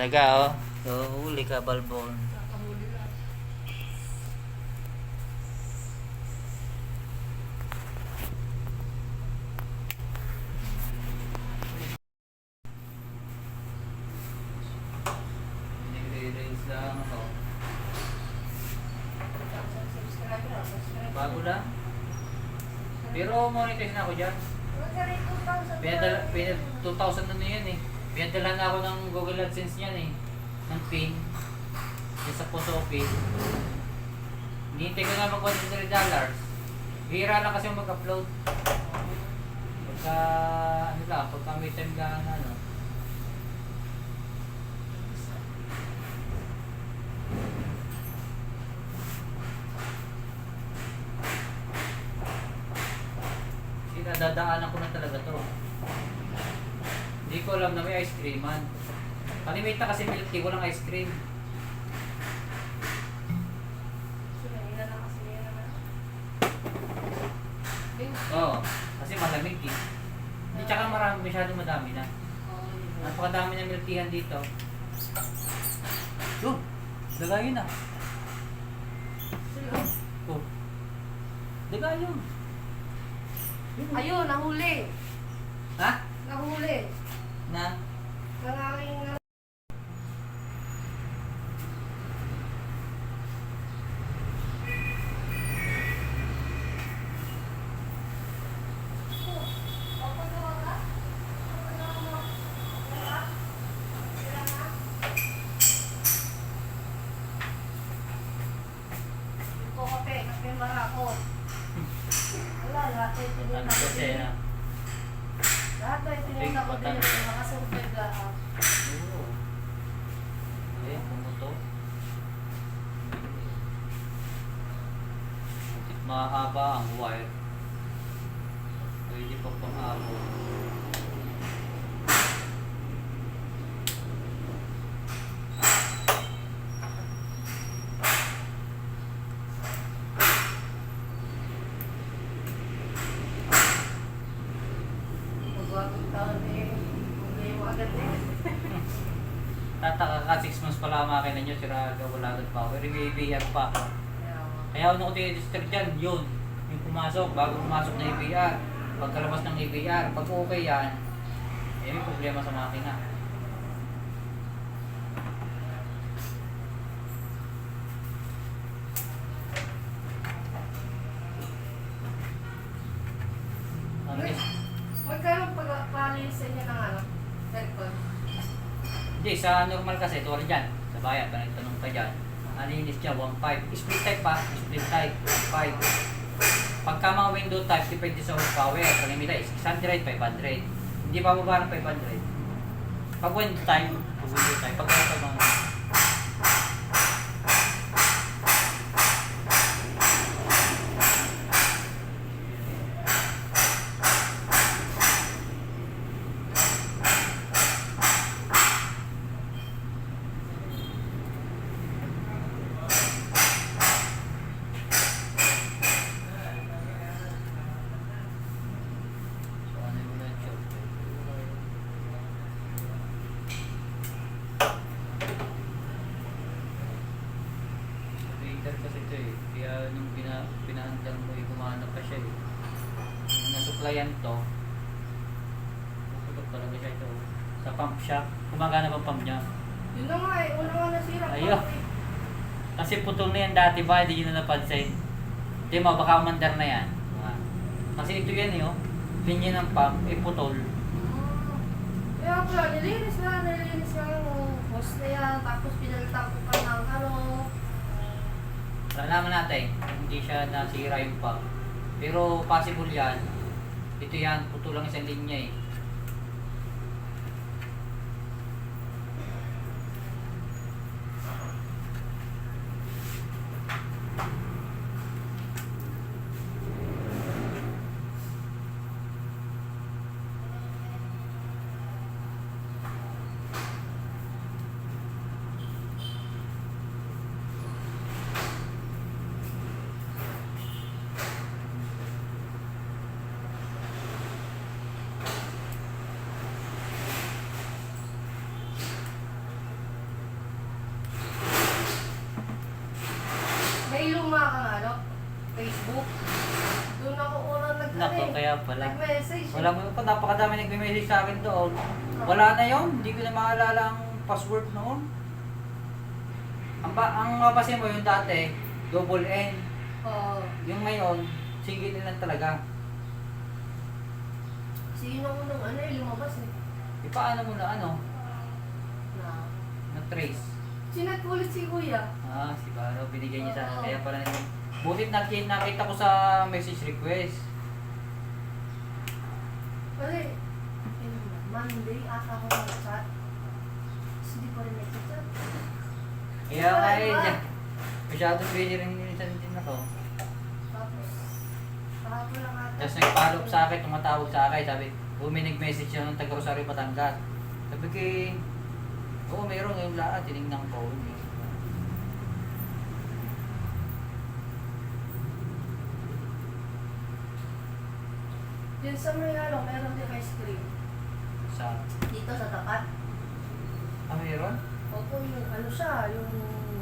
Talaga, oh. So, huli ka, Balbon. Nakahuli lang. Nagre-raise lang ako. Subscriber. Bago lang. Pero monetize na ako dyan. Magkari 2,000. Pinadala, 2,000 na yan eh. Pinadala na ako ng Google AdSense niyan eh. Ng PIN. Yan sa Posopi. Hinihintay ko nga mag $100. Bihira lang kasi mag-upload. Pagka, ano lang, pagka may time lang, ano. Kasi nadadaanan ko na talaga to. Hindi ko alam na may ice creaman. Kalimita kasi milk tea, walang ice cream. Oo, kasi malamig eh. Hindi, tsaka marami, masyadong madami na. Napakadami na milk teahan dito. Yun, dagayin na. Oh, dagayin. Ayun, nahuli. Ha? Nahuli. Na? Maraming kape marakot. Wala, lahat ay Ano kasi na? lahat ay tinunda ko din yung mga survey lahat. Oo. Eh, pumuto. Mahaba ang wire. Pwede pa pang-abo. Magwagong taon eh, hindi mo agad eh. Tataka ka, 6 months pala ang makina nyo, sira ka, wala agad power. May ABR pa. Kaya ano ko tiniregister dyan, yun. Yung pumasok, bago pumasok na ABR. Pagkalabas ng ABR, pag okay yan, eh may problema sa makina. Ano is? Magkaroon pag-palis sa inyo ng ano? Aircon. Hindi, sa normal kasi, tulad dyan, sa bayan, tanong ka dyan, nalinis niya, 1.5. Split type pa, split type, 1.5. Pagka mga window type, depende sa horsepower. Sa limita is 600, 500. Hindi pa mababa ng 500. Pag window type, pag ito mga... So, ano yung muna yung choke? Breaker kasi ito eh. Kaya nung pinaandar mo, gumana pa siya eh. Nung nasuplayan to, puputok talaga siya ito. Sa pump shock, gumagana pa pump niya. Yun na nga eh, una nga nasira. Ayun. Kasi putol na yan dati ba, hindi nyo na napansin. Hindi mo, baka umandar na yan. Kasi ito yan eh, oh. Linya ng pump, eh putol. Kaya pala, nilinis yung hose na yan, tapos pinalitan ko pa ng ano. Nalaman natin, hindi siya nasira yung pump. Pero possible yan. Ito yan, putol lang isang linya eh. Kaya pala. Nag-message. Wala mo pa, napakadami nagme-message sa akin doon. Wala na yon, hindi ko na maalala ang password noon. Ang mapasin mo yung dati, double N. Oo. Yung ngayon, single N lang talaga. Sino ko nung ano eh, lumabas eh. E paano mo na ano, Na. na trace? Sinat ko ulit si Kuya. Si Baro, binigay niya sa Oo. kaya pala naging. Butit nakita ko sa message request. Kasi, Monday, ata ko mag-chat. Tapos hindi ko rin nag-chat. Kaya nga eh, Wala. masyadong busy rin minsan din ako. Tapos, kahapon lang ata. Tapos nag-follow up sa akin, tumatawag sa akin, sabi, may nag-message siya ng taga Rosario, Batangas. Sabi ko, oo, mayroon ngayong lahat, tinignan ko. Yun sa may ano, meron din ice cream. Sa, Dito sa tapat. mayroon? Opo, yung ano siya, yung...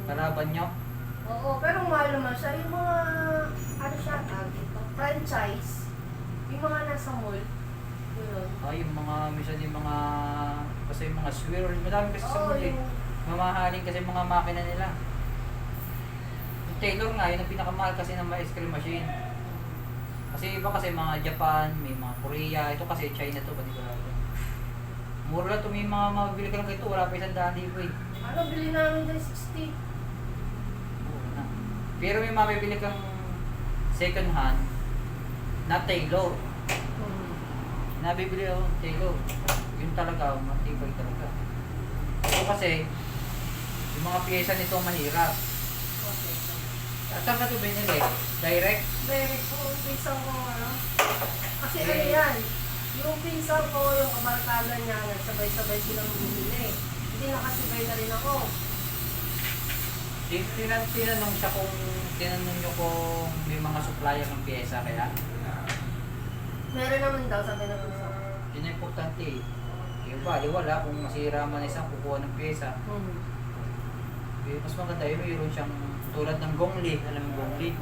Kalaban nyo? Oo, pero mahal naman siya. Yung mga, ano siya, tawag ito, franchise. Yung mga nasa mall. Yun. Yung mga, minsan yung mga, kasi yung mga swirl, madami kasi sa Oo, muli. yung... Mamahalin kasi mga makina nila. Yung Taylor nga, yun ang pinakamahal kasi ng mga ice cream machine. Kasi iba kasi mga Japan, may mga Korea, ito kasi China to, pati ko lang. Mura lang ito, may mga mabibili ka lang ito, wala pa 100,000 eh. Ano, bili namin dyan 60. Mura na. Pero may mabibili kang second hand na Taylor. Nabibili ako Taylor. Yun talaga, matibay talaga. Ito kasi, yung mga pyesa nito mahirap. Okay. At saan ka ito binili? Direct? Direct po, yung pinsan ko, ano. Kasi Eh. ano yan, yung pinsan ko, yung kabarkada niya, nagsabay-sabay silang bumili. Hindi nakasabay na rin ako. Tinanong siya kung, tinanong nyo kung may mga supplier ng pyesa kaya? Meron naman daw, sabi ng pinsan ko. Yun ang importante eh. Yung bali wala, kung masira man isang kukuha ng pyesa. Mas maganda yun, mayroon siyang tulad ng gongli, alam mo gongli?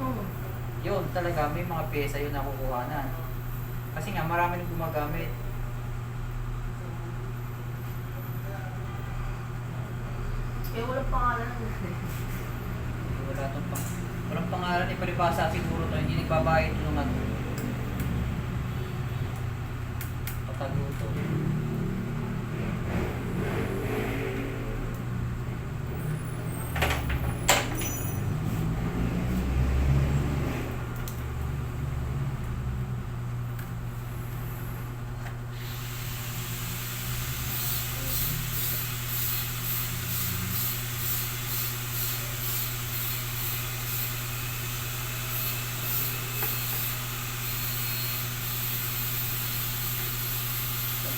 Yun talaga, may mga pyesa yun na kukuhanan. Kasi nga, marami nang gumagamit. Eh, walang pangalan. Wala tong walang pangalan ni palibasa siguro to, hindi nagbabayad ito ng ano. Pataluto.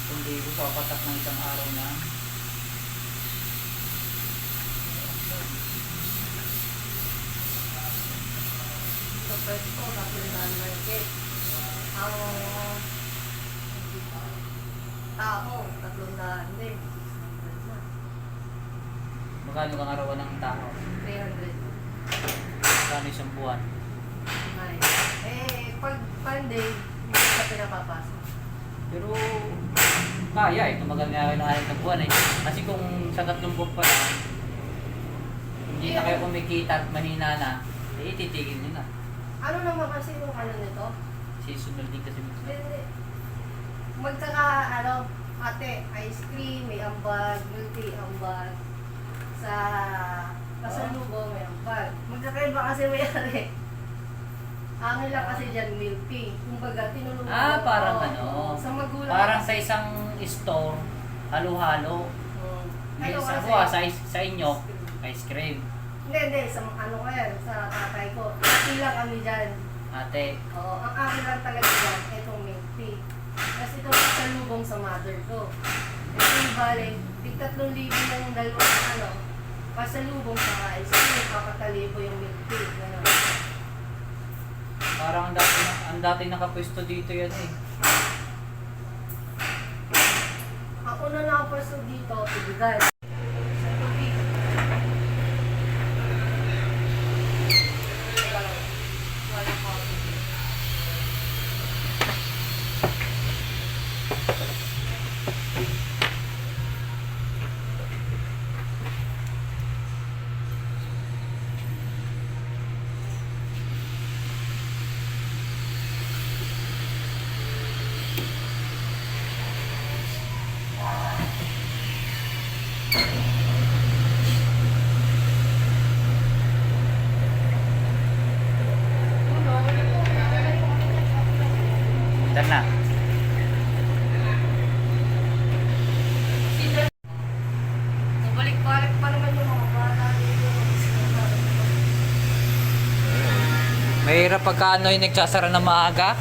Kundi ito, papatak ng isang araw na. Sa first ko, Kapilan Market. Ang tao, 300 din. 600 na. Magkano kang arawan ng tao? 300. Magkano isang buwan? Ay. Eh, pag Monday, hindi ka pinapapasok. Pero, kaya eh, tumagal nga kayo ng 6 na buwan eh. Kasi kung sa 3 buwan pa lang, hindi na kayo kumikita at manina na, eh titigil nyo na. Ano naman kasi yung ano nito? Seasonal din kasi minsan. Hindi. Ano, ate, ice cream, may ambag, milk tea, ambag. Sa pasalubong, may ambag. Magkakaiba kasi may ari. Amin lang kasi dyan, milk tea. Kumbaga, tinulungan Parang ko. ano, Sa magulang. parang sa isang store, halo-halo. May Ano sa, kasi? sa inyo, ice cream. Hindi. Sa ano ko yan, sa tatay ko. Pila kami dyan. Ate, Oo, ang akin lang talaga dyan, itong milk tea. Kasi ito pasalubong sa mother ko. Ito yung bale, tig 3,000 ng dalawang ano, pasalubong sa ice cream, kakatalibo yung milk tea. Ganun. parang ang dati nakapwesto dito yan eh. Ako na nakapwesto dito, ibigan. Sa tubig. Teka lang. Wala pa ako. pagka ano yung nagsasara na maaga.